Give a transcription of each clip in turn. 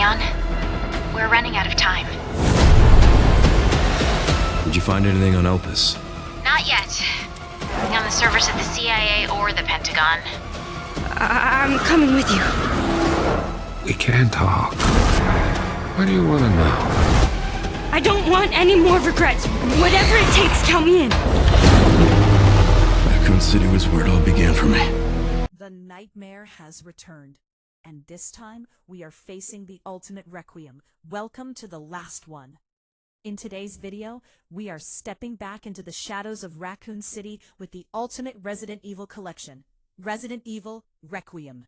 Leon. We're running out of time. Did you find anything on Opus? Not yet. Nothing on the servers at the CIA or the Pentagon. I'm coming with you. We can't talk. What do you want to know? I don't want any more regrets. Whatever it takes, count me in. Raccoon City was where it all began for me. The nightmare has returned, and this time we are facing the ultimate Requiem. Welcome to the last one. In today's video, we are stepping back into the shadows of Raccoon City with the ultimate Resident Evil collection, Resident Evil Requiem.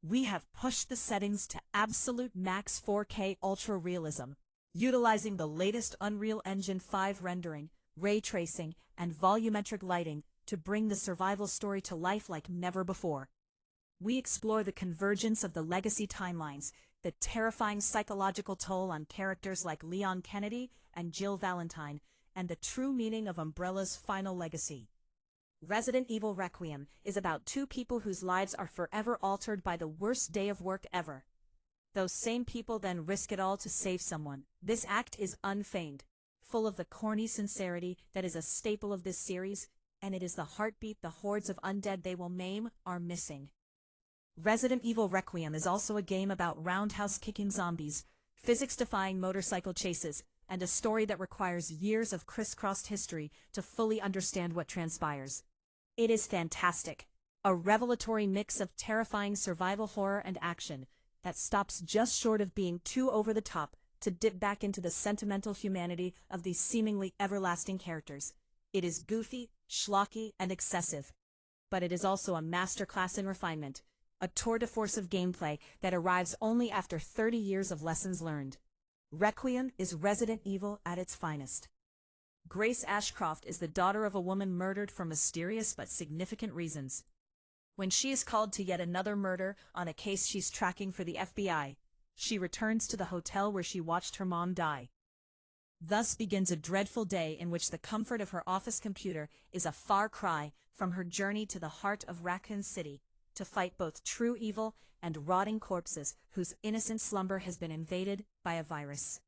We have pushed the settings to absolute max 4K Ultra-Realism, utilizing the latest Unreal Engine 5 rendering, ray tracing, and volumetric lighting to bring the survival story to life like never before. We explore the convergence of the legacy timelines, the terrifying psychological toll on characters like Leon Kennedy and Jill Valentine, and the true meaning of Umbrella's final legacy. Resident Evil Requiem is about two people whose lives are forever altered by the worst day of work ever. Those same people then risk it all to save someone. This act is unfeigned, full of the corny sincerity that is a staple of this series, and it is the heartbeat the hordes of undead they will maim are missing. Resident Evil Requiem is also a game about roundhouse-kicking zombies, physics-defying motorcycle chases, and a story that requires years of crisscrossed history to fully understand what transpires. It is fantastic, a revelatory mix of terrifying survival horror and action that stops just short of being too over the top to dip back into the sentimental humanity of these seemingly everlasting characters. It is goofy, schlocky, and excessive, but it is also a masterclass in refinement, a tour de force of gameplay that arrives only after 30 years of lessons learned. Requiem is Resident Evil at its finest. Grace Ashcroft is the daughter of a woman murdered for mysterious but significant reasons. When she is called to yet another murder on a case she's tracking for the FBI, she returns to the hotel where she watched her mom die. Thus begins a dreadful day in which the comfort of her office computer is a far cry from her journey to the heart of Raccoon City to fight both true evil and rotting corpses whose innocent slumber has been invaded by a virus.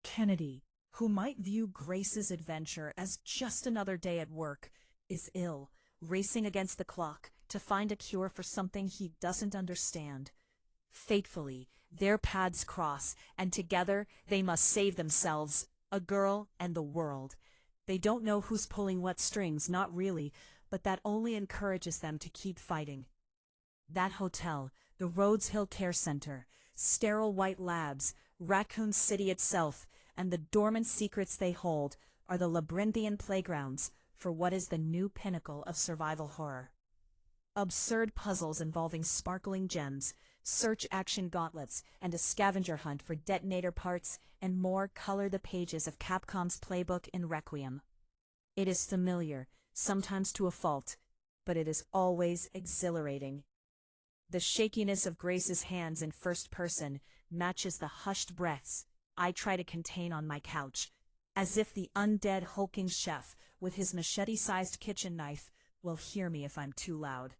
Kennedy, who might view Grace's adventure as just another day at work, is ill, racing against the clock to find a cure for something he doesn't understand. Fatefully, their paths cross, and together they must save themselves, a girl and the world. They don't know who's pulling what strings, not really, but that only encourages them to keep fighting. That hotel, the Rhodes Hill Care Center, sterile white labs, Raccoon City itself, and the dormant secrets they hold are the labyrinthian playgrounds for what is the new pinnacle of survival horror. Absurd puzzles involving sparkling gems, search action gauntlets, and a scavenger hunt for detonator parts and more color the pages of Capcom's playbook in Requiem. It is familiar, sometimes to a fault, but it is always exhilarating. The shakiness of Grace's hands in first person matches the hushed breaths I try to contain on my couch, as if the undead hulking chef with his machete-sized kitchen knife will hear me if I'm too loud.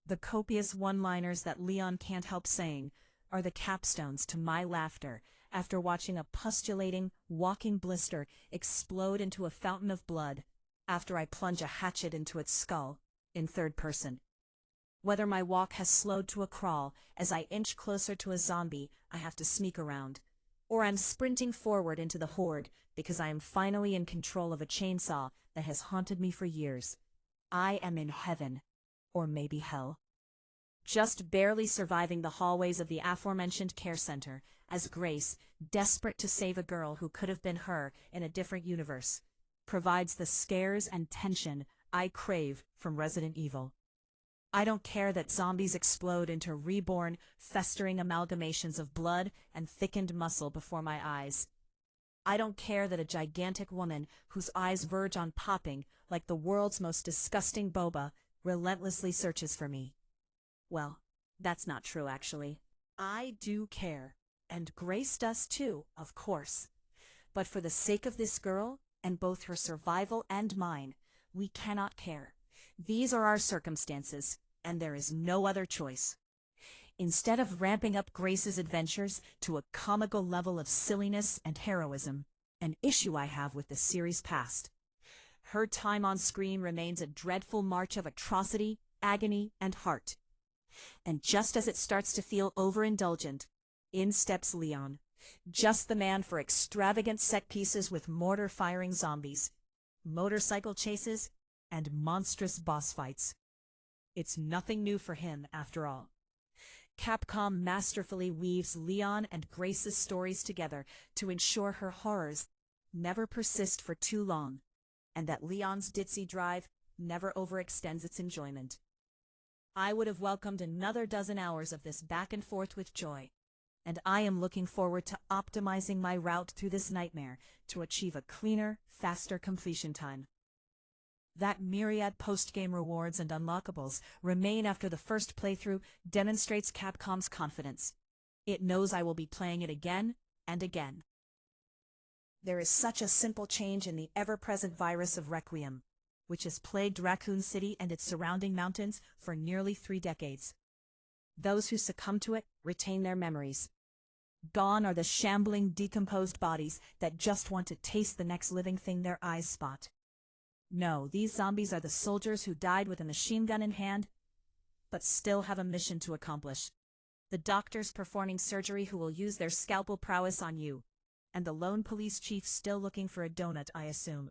The copious one-liners that Leon can't help saying are the capstones to my laughter after watching a pustulating, walking blister explode into a fountain of blood after I plunge a hatchet into its skull in third person. Whether my walk has slowed to a crawl as I inch closer to a zombie I have to sneak around, or I'm sprinting forward into the horde because I am finally in control of a chainsaw that has haunted me for years, I am in heaven, or maybe hell. Just barely surviving the hallways of the aforementioned care center as Grace, desperate to save a girl who could have been her in a different universe, provides the scares and tension I crave from Resident Evil. I don't care that zombies explode into reborn, festering amalgamations of blood and thickened muscle before my eyes. I don't care that a gigantic woman whose eyes verge on popping like the world's most disgusting boba relentlessly searches for me. Well, that's not true actually. I do care, and Grace does too, of course. But for the sake of this girl, and both her survival and mine, we cannot care. These are our circumstances, and there is no other choice. instead of ramping up Grace's adventures to a comical level of silliness and heroism, an issue I have with the series past. Her time on screen remains a dreadful march of atrocity, agony, and heart. And just as it starts to feel overindulgent, in steps Leon, just the man for extravagant set pieces with mortar-firing zombies, motorcycle chases, and monstrous boss fights. It's nothing new for him, after all. Capcom masterfully weaves Leon and Grace's stories together to ensure her horrors never persist for too long, and that Leon's ditzy drive never overextends its enjoyment. I would have welcomed another dozen hours of this back and forth with joy, and I am looking forward to optimizing my route through this nightmare to achieve a cleaner, faster completion time. That myriad post-game rewards and unlockables remain after the first playthrough demonstrates Capcom's confidence. It knows I will be playing it again and again. There is such a simple change in the ever-present virus of Requiem, which has plagued Raccoon City and its surrounding mountains for nearly 3 decades. Those who succumb to it retain their memories. Gone are the shambling, decomposed bodies that just want to taste the next living thing their eyes spot. No, these zombies are the soldiers who died with a machine gun in hand, but still have a mission to accomplish. The doctors performing surgery who will use their scalpel prowess on you, and the lone police chief still looking for a donut, I assume.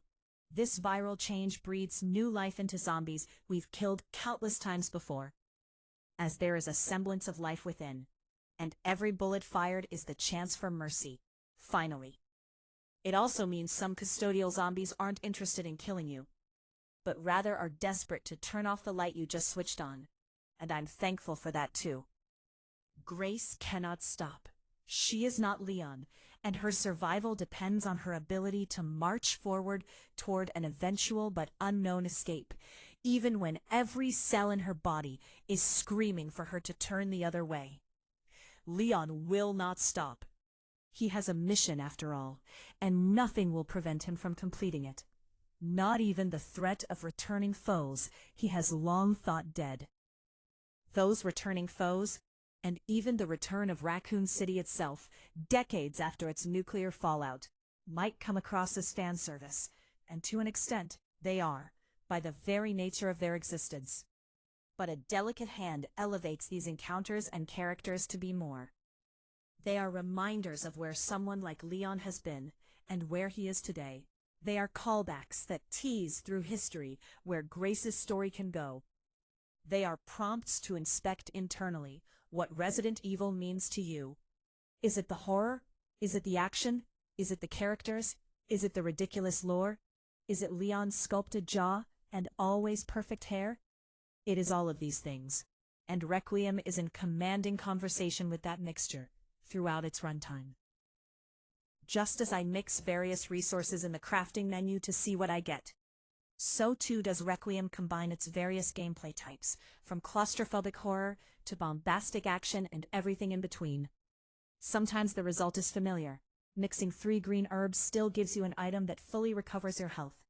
This viral change breathes new life into zombies we've killed countless times before, as there is a semblance of life within, and every bullet fired is the chance for mercy, finally. It also means some custodial zombies aren't interested in killing you, but rather are desperate to turn off the light you just switched on, and I'm thankful for that too. Grace cannot stop. She is not Leon, and her survival depends on her ability to march forward toward an eventual but unknown escape, even when every cell in her body is screaming for her to turn the other way. Leon will not stop. He has a mission after all, and nothing will prevent him from completing it. Not even the threat of returning foes he has long thought dead. Those returning foes, and even the return of Raccoon City itself, decades after its nuclear fallout, might come across as fan service, and to an extent, they are, by the very nature of their existence. But a delicate hand elevates these encounters and characters to be more. They are reminders of where someone like Leon has been, and where he is today. They are callbacks that tease through history where Grace's story can go. They are prompts to inspect internally what Resident Evil means to you. Is it the horror? Is it the action? Is it the characters? Is it the ridiculous lore? Is it Leon's sculpted jaw and always perfect hair? It is all of these things, and Requiem is in commanding conversation with that mixture throughout its runtime. Just as I mix various resources in the crafting menu to see what I get, so too does Requiem combine its various gameplay types, from claustrophobic horror to bombastic action and everything in between. Sometimes the result is familiar. Mixing 3 green herbs still gives you an item that fully recovers your health.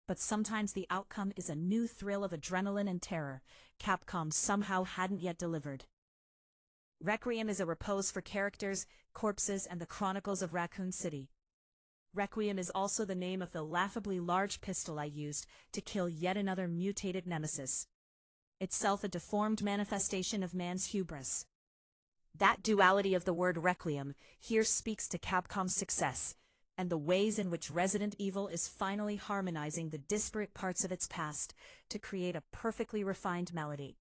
But sometimes the outcome is a new thrill of adrenaline and terror Capcom somehow hadn't yet delivered. Requiem is a repose for characters, corpses, and the chronicles of Raccoon City. Requiem is also the name of the laughably large pistol I used to kill yet another mutated nemesis, itself a deformed manifestation of man's hubris. That duality of the word Requiem here speaks to Capcom's success, and the ways in which Resident Evil is finally harmonizing the disparate parts of its past to create a perfectly refined melody.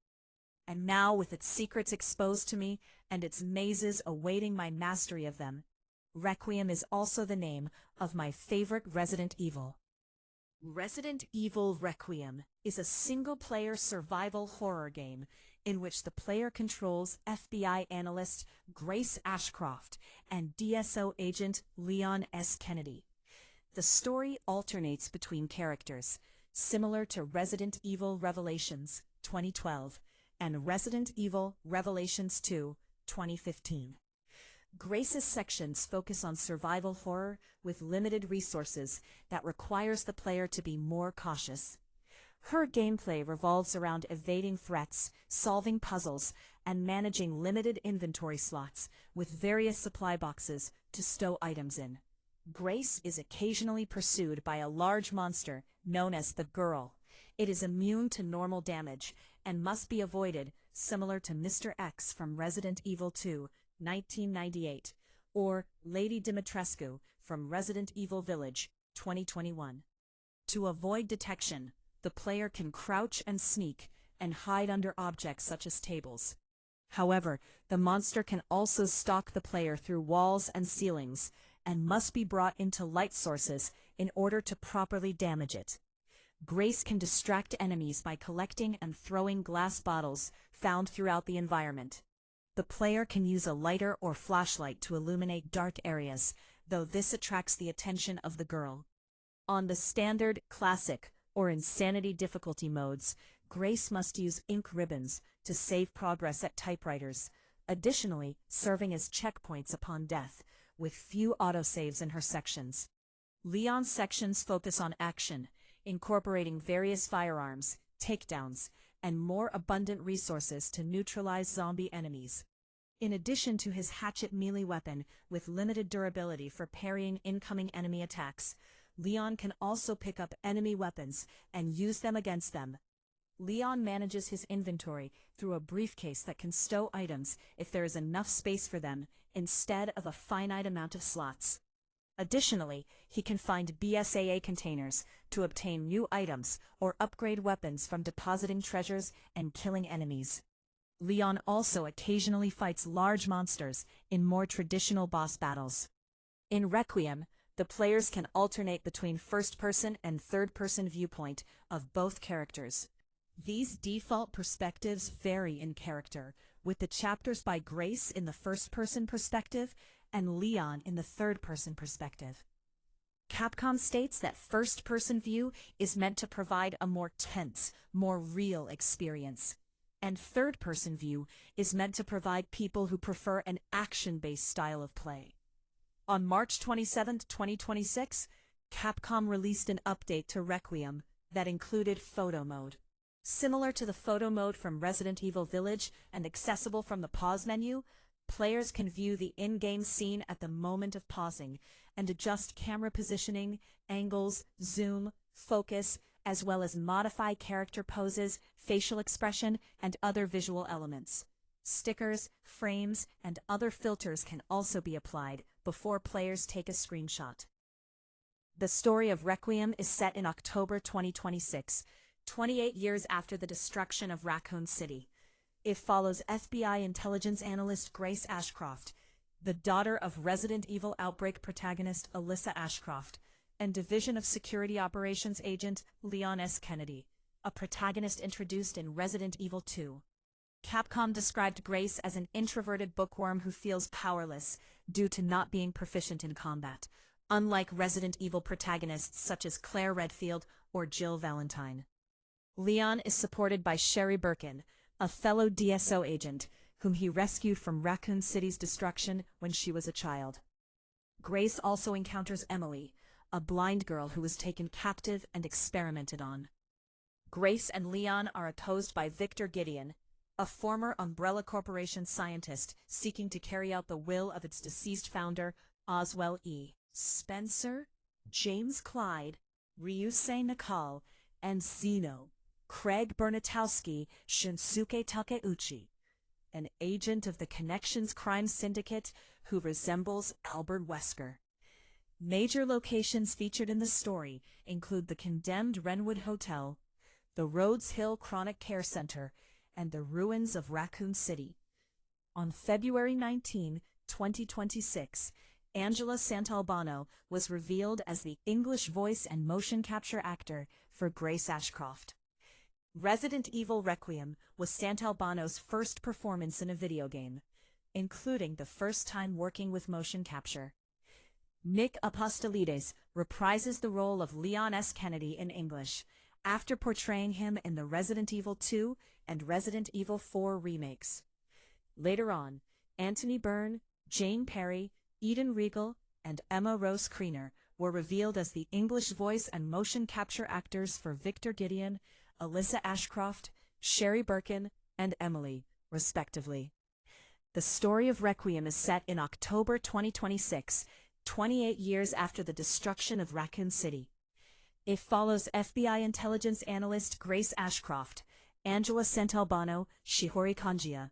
And now, with its secrets exposed to me, and its mazes awaiting my mastery of them, Requiem is also the name of my favorite Resident Evil. Resident Evil Requiem is a single-player survival horror game in which the player controls FBI analyst Grace Ashcroft and DSO agent Leon S. Kennedy. The story alternates between characters, similar to Resident Evil Revelations 2012 and Resident Evil Revelations 2 2015. Grace's sections focus on survival horror with limited resources that requires the player to be more cautious. Her gameplay revolves around evading threats, solving puzzles, and managing limited inventory slots with various supply boxes to stow items in. Grace is occasionally pursued by a large monster known as the Girl. It is immune to normal damage and must be avoided, similar to Mr. X from Resident Evil 2, 1998, or Lady Dimitrescu from Resident Evil Village, 2021. To avoid detection, the player can crouch and sneak and hide under objects such as tables. However, the monster can also stalk the player through walls and ceilings, and must be brought into light sources in order to properly damage it. Grace can distract enemies by collecting and throwing glass bottles found throughout the environment. The player can use a lighter or flashlight to illuminate dark areas, though this attracts the attention of the Girl. On the standard, classic, or insanity difficulty modes, Grace must use ink ribbons to save progress at typewriters, additionally serving as checkpoints upon death, with few autosaves in her sections. Leon's sections focus on action, incorporating various firearms, takedowns, and more abundant resources to neutralize zombie enemies. In addition to his hatchet melee weapon with limited durability for parrying incoming enemy attacks, Leon can also pick up enemy weapons and use them against them. Leon manages his inventory through a briefcase that can stow items if there is enough space for them, instead of a finite amount of slots. Additionally, he can find BSAA containers to obtain new items or upgrade weapons from depositing treasures and killing enemies. Leon also occasionally fights large monsters in more traditional boss battles. In Requiem, the players can alternate between first-person and third-person viewpoint of both characters. These default perspectives vary in character, with the chapters by Grace in the first-person perspective and Leon in the third-person perspective. Capcom states that first-person view is meant to provide a more tense, more real experience, and third-person view is meant to provide people who prefer an action-based style of play. On March 27, 2026, Capcom released an update to Requiem that included photo mode. Similar to the photo mode from Resident Evil Village and accessible from the pause menu, players can view the in-game scene at the moment of pausing and adjust camera positioning, angles, zoom, focus, as well as modify character poses, facial expression, and other visual elements. Stickers, frames, and other filters can also be applied before players take a screenshot. The story of Requiem is set in October 2026, 28 years after the destruction of Raccoon City. It follows FBI intelligence analyst Grace Ashcroft, the daughter of Resident Evil Outbreak protagonist Alyssa Ashcroft, and Division of Security Operations agent Leon S. Kennedy, a protagonist introduced in Resident Evil 2. Capcom described Grace as an introverted bookworm who feels powerless due to not being proficient in combat, unlike Resident Evil protagonists such as Claire Redfield or Jill Valentine. Leon is supported by Sherry Birkin, a fellow DSO agent, whom he rescued from Raccoon City's destruction when she was a child. Grace also encounters Emily, a blind girl who was taken captive and experimented on. Grace and Leon are opposed by Victor Gideon, a former Umbrella Corporation scientist seeking to carry out the will of its deceased founder, Oswell E. Spencer, James Clyde, Ryusei Nakal, and Zeno, Craig Bernatowski Shinsuke Takeuchi, an agent of the Connections crime syndicate who resembles Albert Wesker. Major locations featured in the story include the condemned Renwood Hotel, the Rhodes Hill Chronic Care Center, and the ruins of Raccoon City. On February 19, 2026, Angela Santalbano was revealed as the English voice and motion capture actor for Grace Ashcroft. Resident Evil Requiem was Santalbano's first performance in a video game, including the first time working with motion capture. Nick Apostolides reprises the role of Leon S. Kennedy in English, after portraying him in the Resident Evil 2 and Resident Evil 4 remakes. Later on, Anthony Byrne, Jane Perry, Eden Regal, and Emma Rose Kriener were revealed as the English voice and motion capture actors for Victor Gideon, Alyssa Ashcroft, Sherry Birkin, and Emily, respectively. The story of Requiem is set in October 2026, 28 years after the destruction of Raccoon City. It follows FBI intelligence analyst Grace Ashcroft, Angela Santalbano, Shihori Kanjia,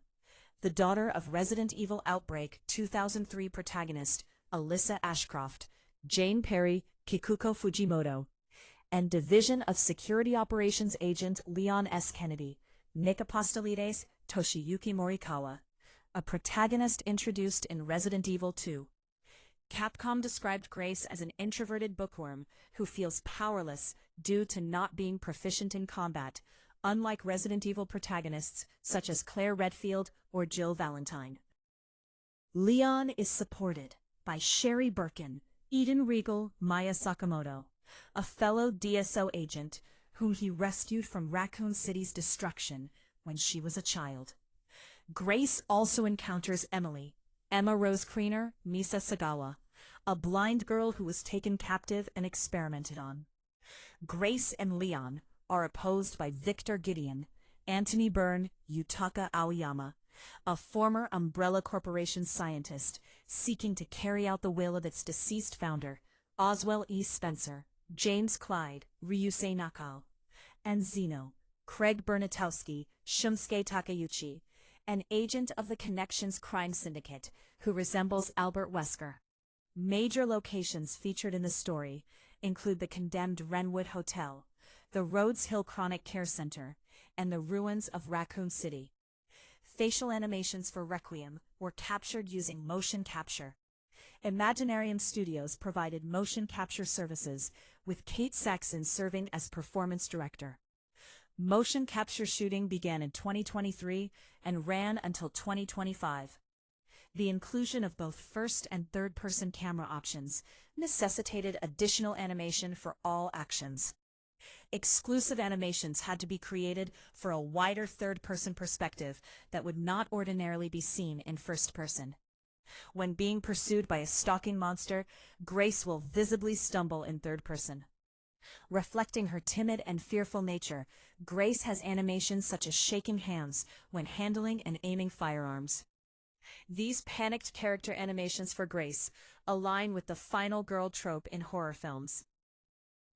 the daughter of Resident Evil Outbreak 2003 protagonist Alyssa Ashcroft, Jane Perry, Kikuko Fujimoto, and Division of Security Operations agent Leon S. Kennedy, Nick Apostolides, Toshiyuki Morikawa, a protagonist introduced in Resident Evil 2. Capcom described Grace as an introverted bookworm who feels powerless due to not being proficient in combat, unlike Resident Evil protagonists such as Claire Redfield or Jill Valentine. Leon is supported by Sherry Birkin, Eden Regal, Maya Sakamoto, a fellow DSO agent whom he rescued from Raccoon City's destruction when she was a child. Grace also encounters Emily, Emma Rose Kriener, Misa Sagawa, a blind girl who was taken captive and experimented on. Grace and Leon are opposed by Victor Gideon, Anthony Byrne, Yutaka Aoyama, a former Umbrella Corporation scientist seeking to carry out the will of its deceased founder, Oswell E. Spencer, James Clyde, Ryusei Nakao, and Zeno, Craig Bernatowski, Shunsuke Takeuchi, an agent of the Connections crime syndicate who resembles Albert Wesker. Major locations featured in the story include the condemned Wrenwood Hotel, the Rhodes Hill Chronic Care Center, and the ruins of Raccoon City. Facial animations for Requiem were captured using motion capture. Imaginarium Studios provided motion capture services, with Kate Saxon serving as performance director. Motion capture shooting began in 2023 and ran until 2025. The inclusion of both first and third-person camera options necessitated additional animation for all actions. Exclusive animations had to be created for a wider third-person perspective that would not ordinarily be seen in first person. When being pursued by a stalking monster, Grace will visibly stumble in third person. Reflecting her timid and fearful nature, Grace has animations such as shaking hands when handling and aiming firearms. These panicked character animations for Grace align with the final girl trope in horror films.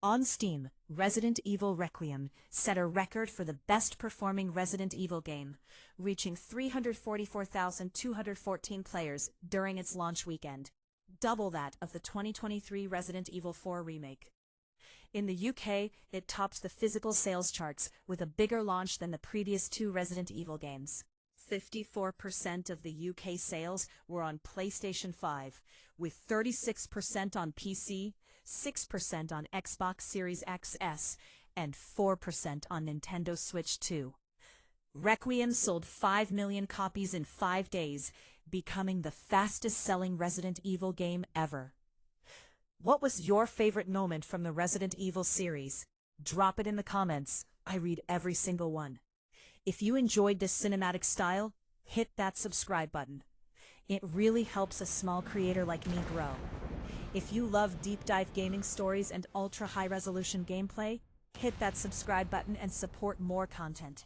On Steam, Resident Evil Requiem set a record for the best-performing Resident Evil game, reaching 344,214 players during its launch weekend, double that of the 2023 Resident Evil 4 remake. In the UK, it topped the physical sales charts with a bigger launch than the previous two Resident Evil games. 54% of the UK sales were on PlayStation 5, with 36% on PC, 6% on Xbox Series XS, and 4% on Nintendo Switch 2. Requiem sold 5 million copies in 5 days, becoming the fastest-selling Resident Evil game ever. What was your favorite moment from the Resident Evil series? Drop it in the comments. I read every single one. If you enjoyed this cinematic style, hit that subscribe button. It really helps a small creator like me grow. If you love deep dive gaming stories and ultra high resolution gameplay, hit that subscribe button and support more content.